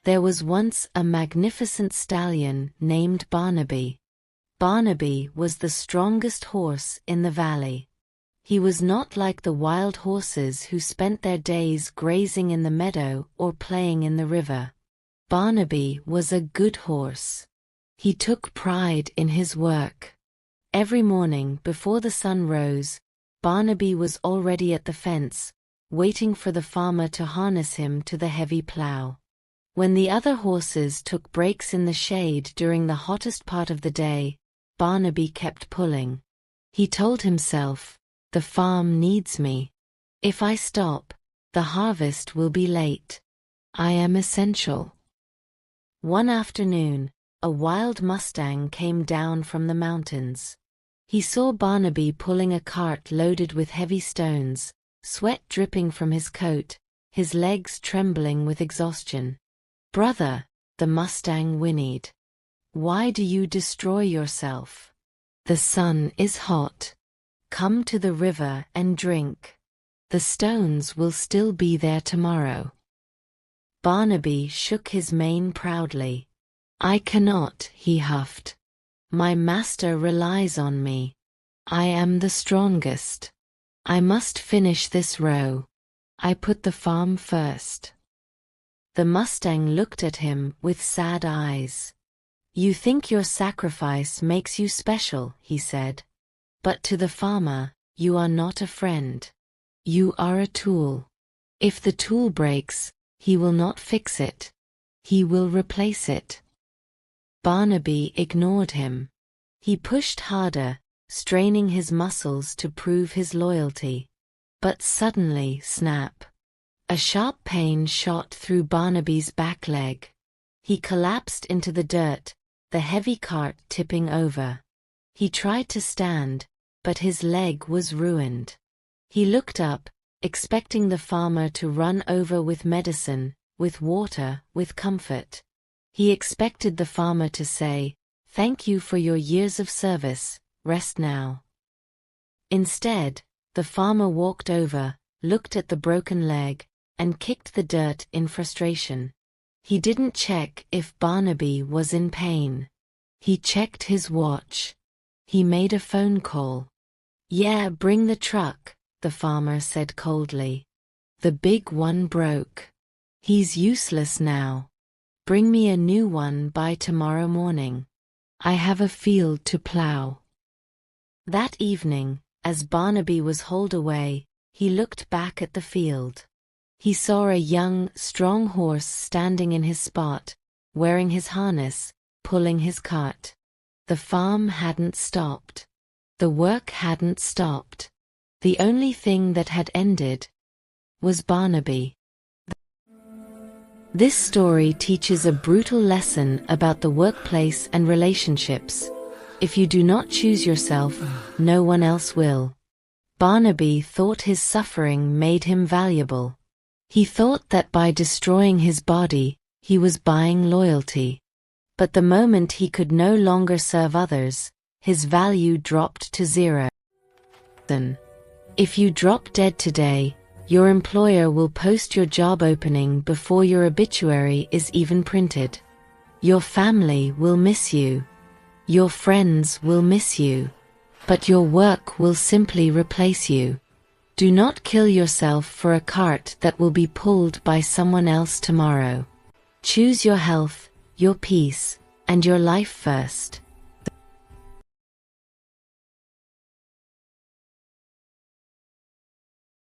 There was once a magnificent stallion named Barnaby. Barnaby was the strongest horse in the valley. He was not like the wild horses who spent their days grazing in the meadow or playing in the river. Barnaby was a good horse. He took pride in his work. Every morning before the sun rose, Barnaby was already at the fence, waiting for the farmer to harness him to the heavy plow. When the other horses took breaks in the shade during the hottest part of the day, Barnaby kept pulling. He told himself, "The farm needs me. If I stop, the harvest will be late. I am essential." One afternoon, a wild mustang came down from the mountains. He saw Barnaby pulling a cart loaded with heavy stones, sweat dripping from his coat, his legs trembling with exhaustion. "Brother," the mustang whinnied, "why do you destroy yourself? The sun is hot. Come to the river and drink. The stones will still be there tomorrow." Barnaby shook his mane proudly. "I cannot," he huffed. "My master relies on me. I am the strongest. I must finish this row. I put the farm first." The mustang looked at him with sad eyes. "You think your sacrifice makes you special," he said. "But to the farmer, you are not a friend. You are a tool. If the tool breaks, he will not fix it. He will replace it." Barnaby ignored him. He pushed harder, straining his muscles to prove his loyalty. But suddenly, snap! A sharp pain shot through Barnaby's back leg. He collapsed into the dirt, the heavy cart tipping over. He tried to stand, but his leg was ruined. He looked up, expecting the farmer to run over with medicine, with water, with comfort. He expected the farmer to say, "Thank you for your years of service, rest now." Instead, the farmer walked over, looked at the broken leg, and kicked the dirt in frustration. He didn't check if Barnaby was in pain. He checked his watch. He made a phone call. "Yeah, bring the truck," the farmer said coldly. "The big one broke. He's useless now. Bring me a new one by tomorrow morning. I have a field to plow." That evening, as Barnaby was hauled away, he looked back at the field. He saw a young, strong horse standing in his spot, wearing his harness, pulling his cart. The farm hadn't stopped. The work hadn't stopped. The only thing that had ended was Barnaby. This story teaches a brutal lesson about the workplace and relationships. If you do not choose yourself, no one else will. Barnaby thought his suffering made him valuable. He thought that by destroying his body, he was buying loyalty. But the moment he could no longer serve others, his value dropped to zero. Then, if you drop dead today, your employer will post your job opening before your obituary is even printed. Your family will miss you. Your friends will miss you. But your work will simply replace you. Do not kill yourself for a cart that will be pulled by someone else tomorrow. Choose your health, your peace, and your life first.